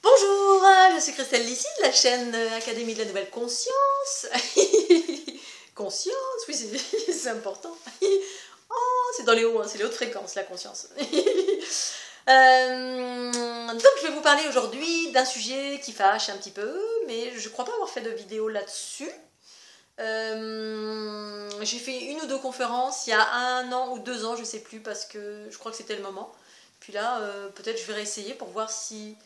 Bonjour, je suis Christelle Lissy de la chaîne Académie de la Nouvelle Conscience. Conscience, oui, c'est important. Oh, c'est dans les hauts, hein, c'est les hautes fréquences, la conscience. Donc, je vais vous parler aujourd'hui d'un sujet qui fâche un petit peu, mais je ne crois pas avoir fait de vidéo là-dessus. J'ai fait une ou deux conférences il y a 1 an ou 2 ans, je ne sais plus, parce que je crois que c'était le moment. Puis là, peut-être je vais réessayer pour voir si...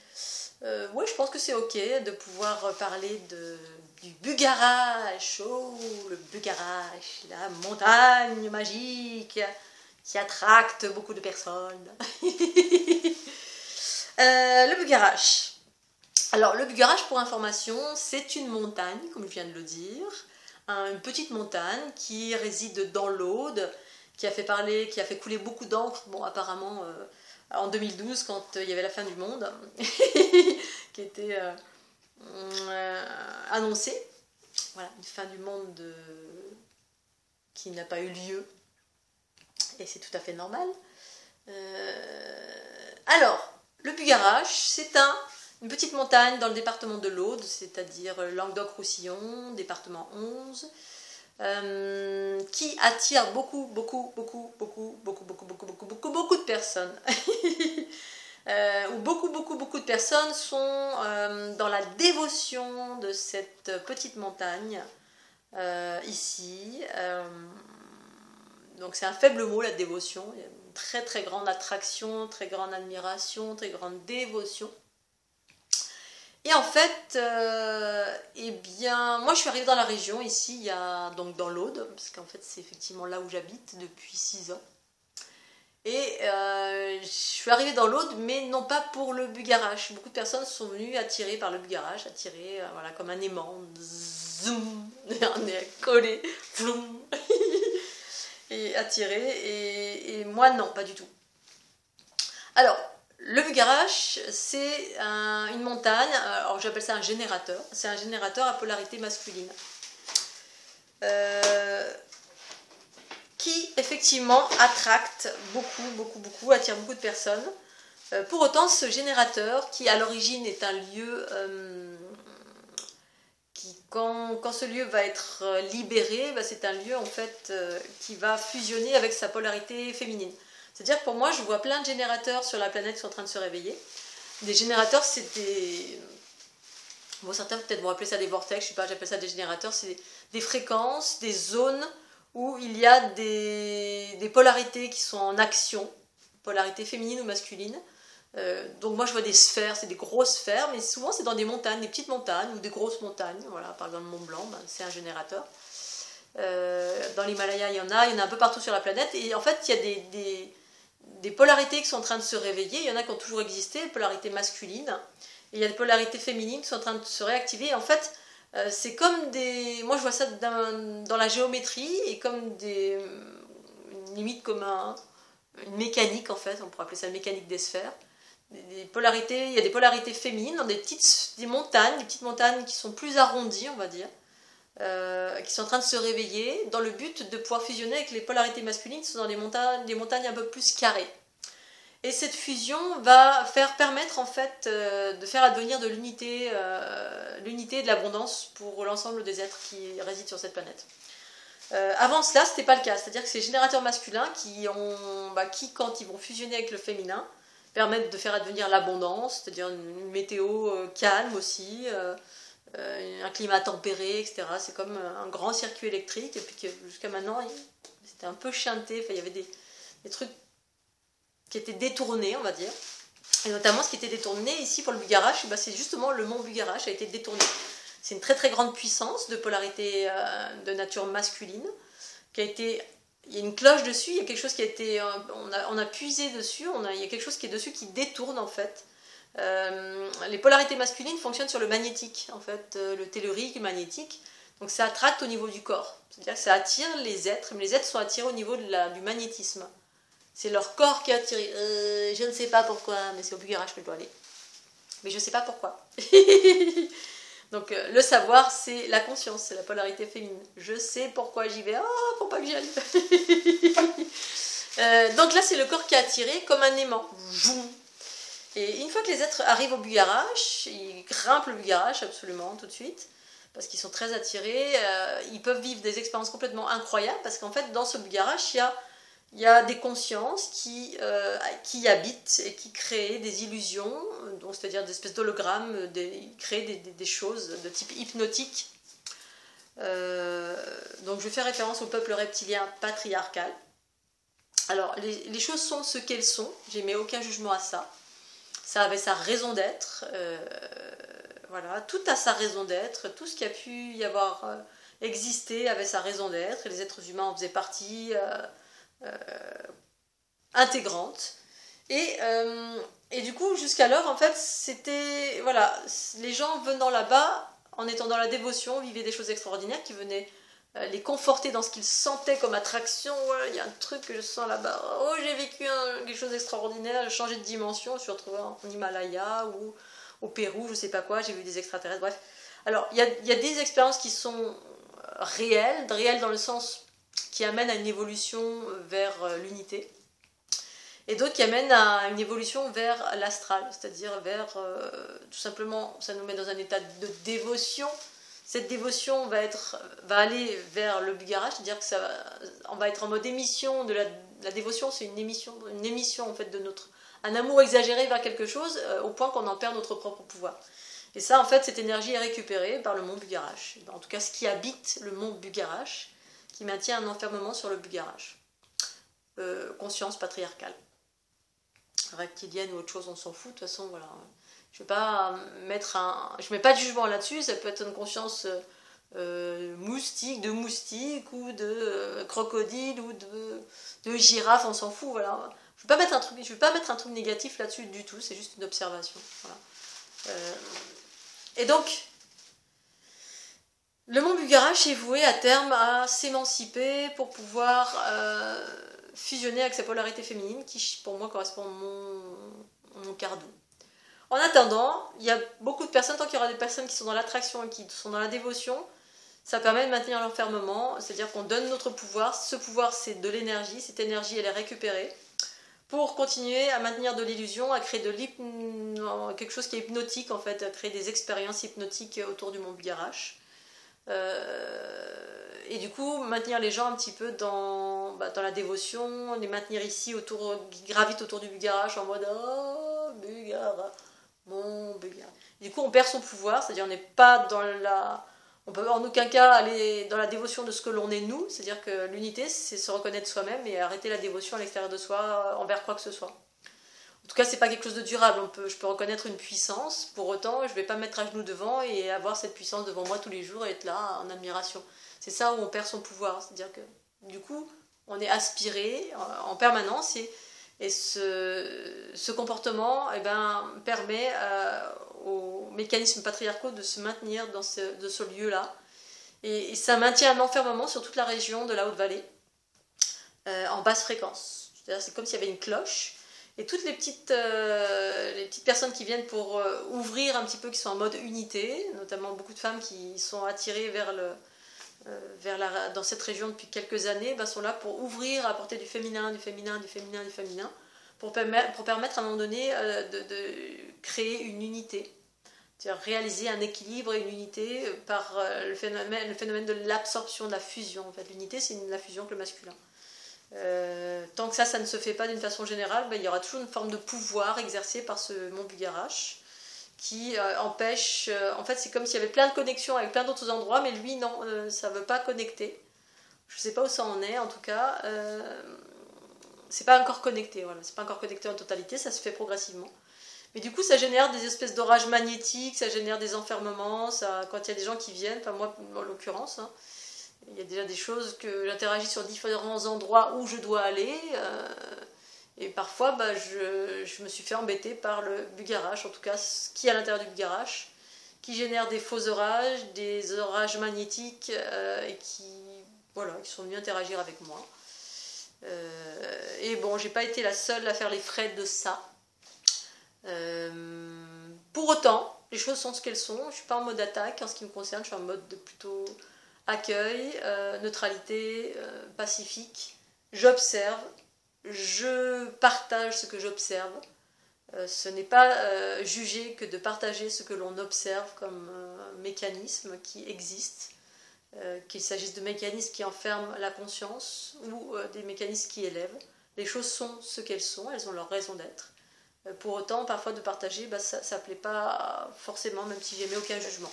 ouais, je pense que c'est ok de pouvoir parler du Bugarach. Oh, le Bugarach, la montagne magique qui attracte beaucoup de personnes. Le Bugarach. Alors, le Bugarach, pour information, c'est une montagne, comme je viens de le dire, une petite montagne qui réside dans l'Aude, qui a fait couler beaucoup d'encre. Bon, apparemment... en 2012, quand il y avait la fin du monde, qui était annoncée. Voilà, une fin du monde qui n'a pas eu lieu. Et c'est tout à fait normal. Alors, le Bugarach, c'est une petite montagne dans le département de l'Aude, c'est-à-dire Languedoc-Roussillon, département 11, qui attire beaucoup de personnes. Où beaucoup de personnes sont dans la dévotion de cette petite montagne ici. Donc c'est un faible mot, la dévotion. Il y a une très grande attraction, très grande admiration, très grande dévotion. Et en fait, eh bien, moi je suis arrivée dans la région ici, donc dans l'Aude, parce qu'en fait c'est effectivement là où j'habite depuis 6 ans. Et je suis arrivée dans l'Aude, mais non pas pour le Bugarach. Beaucoup de personnes sont venues attirées par le Bugarach, attirées voilà, comme un aimant, zoom, on est collé, floum, et attirées, et moi non, pas du tout. Alors, le Bugarach, c'est une montagne, alors j'appelle ça un générateur, c'est un générateur à polarité masculine. Qui effectivement attracte beaucoup, attire beaucoup de personnes. Pour autant, ce générateur, qui à l'origine est un lieu qui, quand ce lieu va être libéré, c'est un lieu en fait qui va fusionner avec sa polarité féminine. C'est-à-dire que pour moi, je vois plein de générateurs sur la planète qui sont en train de se réveiller. Des générateurs, c'est des... Bon, certains peut-être vont appeler ça des vortex, je sais pas, j'appelle ça des générateurs, c'est des fréquences, des zones où il y a des polarités qui sont en action, polarité féminine ou masculine. Donc moi je vois des sphères, c'est des grosses sphères, mais souvent c'est dans des montagnes, des petites montagnes ou des grosses montagnes. Voilà, par exemple Mont Blanc, c'est un générateur. Dans l'Himalaya il y en a un peu partout sur la planète. Et en fait il y a des polarités qui sont en train de se réveiller. Il y en a qui ont toujours existé, polarités masculines. Et il y a des polarités féminines qui sont en train de se réactiver. Et en fait, c'est comme des... Moi, je vois ça dans la géométrie et comme limite comme une mécanique, en fait. On pourrait appeler ça la mécanique des sphères. Il y a des polarités féminines dans des petites montagnes qui sont plus arrondies, on va dire, qui sont en train de se réveiller dans le but de pouvoir fusionner avec les polarités masculines qui sont dans des montagnes un peu plus carrées. Et cette fusion va permettre en fait de faire advenir de l'unité de l'abondance pour l'ensemble des êtres qui résident sur cette planète. Avant cela, ce n'était pas le cas, c'est-à-dire que ces générateurs masculins qui, quand ils vont fusionner avec le féminin, permettent de faire advenir l'abondance, c'est-à-dire une météo calme aussi, un climat tempéré, etc. C'est comme un grand circuit électrique, et puis jusqu'à maintenant, c'était un peu chanté, il y avait des trucs qui étaient détournés, on va dire. Et notamment, ce qui était détourné ici pour le Bugarach, c'est justement le mont Bugarach a été détourné. C'est une très grande puissance de polarité de nature masculine qui a été... Il y a une cloche dessus, il y a quelque chose qui a été... On a puisé dessus, il y a quelque chose qui est dessus qui détourne en fait. Les polarités masculines fonctionnent sur le magnétique, en fait, le tellurique, le magnétique. Donc ça attracte au niveau du corps. C'est-à-dire que ça attire les êtres, mais les êtres sont attirés au niveau du magnétisme. C'est leur corps qui est attiré. Je ne sais pas pourquoi, mais c'est au Bugarach que je dois aller. Mais je ne sais pas pourquoi. Donc le savoir, c'est la conscience, c'est la polarité féminine. Je sais pourquoi j'y vais. Oh, faut pas que j'y aille. Donc là, c'est le corps qui est attiré comme un aimant. Et une fois que les êtres arrivent au Bugarash, ils grimpent le Bugarash absolument tout de suite, parce qu'ils sont très attirés, ils peuvent vivre des expériences complètement incroyables, parce qu'en fait dans ce Bugarash, il y a des consciences qui y habitent et qui créent des illusions, donc c'est-à-dire des espèces d'hologrammes, ils créent des choses de type hypnotique. Donc je fais référence au peuple reptilien patriarcal. Alors les choses sont ce qu'elles sont, j'émets aucun jugement à ça. Ça avait sa raison d'être, voilà, tout a sa raison d'être, tout ce qui a pu y avoir existé avait sa raison d'être, et les êtres humains en faisaient partie intégrante. Et du coup, jusqu'alors, en fait, c'était, voilà, les gens venant là-bas, en étant dans la dévotion, vivaient des choses extraordinaires qui venaient les conforter dans ce qu'ils sentaient comme attraction. Ouais, il y a un truc que je sens là-bas. Oh, j'ai vécu quelque chose d'extraordinaire, j'ai changé de dimension, je suis retrouvée en Himalaya ou au Pérou, je sais pas quoi, j'ai vu des extraterrestres, bref. Alors, il y a des expériences qui sont réelles dans le sens qui amènent à une évolution vers l'unité, et d'autres qui amènent à une évolution vers l'astral, c'est-à-dire vers, tout simplement, ça nous met dans un état de dévotion. Cette dévotion va aller vers le Bugarash, c'est-à-dire que on va être en mode émission de la dévotion, c'est une émission en fait de un amour exagéré vers quelque chose, au point qu'on en perd notre propre pouvoir. Et ça, en fait, cette énergie est récupérée par le mont Bugarash. En tout cas, ce qui habite le mont Bugarash, qui maintient un enfermement sur le Bugarash. Conscience patriarcale. Reptilienne ou autre chose, on s'en fout, de toute façon, voilà. Je mets pas de jugement là-dessus, ça peut être une conscience moustique ou de crocodile ou de girafe, on s'en fout, voilà. Je vais pas mettre un truc négatif là-dessus du tout, c'est juste une observation. Voilà. Et donc, le mont Bugarash est voué à terme à s'émanciper pour pouvoir fusionner avec sa polarité féminine, qui pour moi correspond à mon cardo. En attendant, il y a beaucoup de personnes, tant qu'il y aura des personnes qui sont dans l'attraction et qui sont dans la dévotion, ça permet de maintenir l'enfermement, c'est-à-dire qu'on donne notre pouvoir. Ce pouvoir, c'est de l'énergie, cette énergie, elle est récupérée, pour continuer à maintenir de l'illusion, à créer quelque chose qui est hypnotique, en fait, à créer des expériences hypnotiques autour du mont Bugarash. Et du coup, maintenir les gens un petit peu dans la dévotion, les maintenir ici, qui gravitent autour du Bugarash en mode « Oh, Bugarash ». Mon Bugarash. Du coup, on perd son pouvoir, c'est-à-dire on n'est pas on peut en aucun cas aller dans la dévotion de ce que l'on est nous, c'est-à-dire que l'unité, c'est se reconnaître soi-même et arrêter la dévotion à l'extérieur de soi envers quoi que ce soit. En tout cas, c'est pas quelque chose de durable. Je peux reconnaître une puissance, pour autant, je vais pas me mettre à genoux devant et avoir cette puissance devant moi tous les jours et être là en admiration. C'est ça où on perd son pouvoir, c'est-à-dire que du coup, on est aspiré en permanence et ce comportement permet aux mécanismes patriarcaux de se maintenir dans ce lieu-là. Et ça maintient un enfermement sur toute la région de la Haute-Vallée en basse fréquence. C'est comme s'il y avait une cloche. Et toutes les petites personnes qui viennent pour ouvrir un petit peu, qui sont en mode unité, notamment beaucoup de femmes qui sont attirées dans cette région depuis quelques années, sont là pour ouvrir, apporter du féminin, pour permettre à un moment donné de créer une unité, c'est-à-dire réaliser un équilibre et une unité par le phénomène de l'absorption, de la fusion. En fait, l'unité, c'est la fusion avec le masculin. Tant que ça ne se fait pas d'une façon générale, il y aura toujours une forme de pouvoir exercé par ce mont Bugarash qui empêche, en fait c'est comme s'il y avait plein de connexions avec plein d'autres endroits, mais lui non, ça ne veut pas connecter. Je ne sais pas où ça en est, en tout cas c'est pas encore connecté, voilà. C'est pas encore connecté en totalité, ça se fait progressivement. Mais du coup ça génère des espèces d'orages magnétiques, ça génère des enfermements, quand il y a des gens qui viennent, enfin moi en l'occurrence, hein, il y a déjà des choses que j'interagis sur différents endroits où je dois aller. Et parfois, je me suis fait embêter par le Bugarash, en tout cas ce qui est à l'intérieur du Bugarash, qui génère des faux orages, des orages magnétiques, et qui sont venus interagir avec moi. Et bon, j'ai pas été la seule à faire les frais de ça. Pour autant, les choses sont ce qu'elles sont. Je suis pas en mode attaque en ce qui me concerne, je suis en mode plutôt accueil, neutralité, pacifique. J'observe, je partage ce que j'observe. Ce n'est pas juger que de partager ce que l'on observe comme mécanisme qui existe, qu'il s'agisse de mécanismes qui enferment la conscience ou des mécanismes qui élèvent. Les choses sont ce qu'elles sont, elles ont leur raison d'être. Pour autant, parfois de partager, ça ne plaît pas forcément, même si j'émets aucun jugement.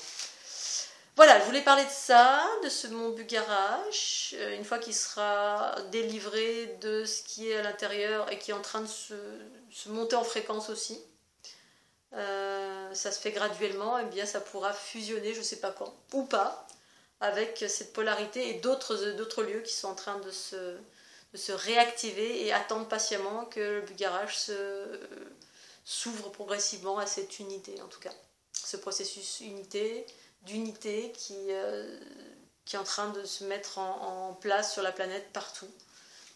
Voilà, je voulais parler de ça, de mon garage, une fois qu'il sera délivré de ce qui est à l'intérieur et qui est en train de se monter en fréquence aussi. Ça se fait graduellement, et bien ça pourra fusionner, je ne sais pas quand, ou pas, avec cette polarité et d'autres lieux qui sont en train de se réactiver et attendre patiemment que le garage s'ouvre progressivement à cette unité, en tout cas. Ce processus d'unité qui est en train de se mettre en place sur la planète partout.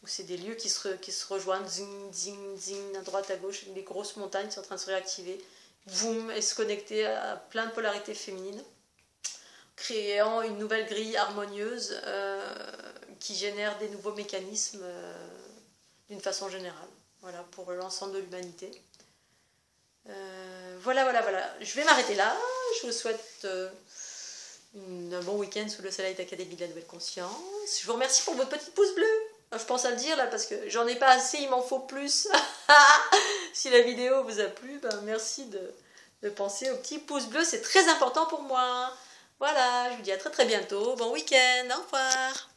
C'est des lieux qui se rejoignent, zing, zing, zing, à droite, à gauche, des grosses montagnes qui sont en train de se réactiver, boum, et se connecter à plein de polarités féminines, créant une nouvelle grille harmonieuse qui génère des nouveaux mécanismes d'une façon générale, voilà, pour l'ensemble de l'humanité. Voilà. Je vais m'arrêter là. Je vous souhaite un bon week-end sous le soleil d'Académie de la Nouvelle Conscience. Je vous remercie pour votre petit pouce bleu. Je pense à le dire là parce que j'en ai pas assez, il m'en faut plus. Si la vidéo vous a plu, merci de penser au petit pouce bleu, c'est très important pour moi. Voilà, je vous dis à très très bientôt. Bon week-end, au revoir.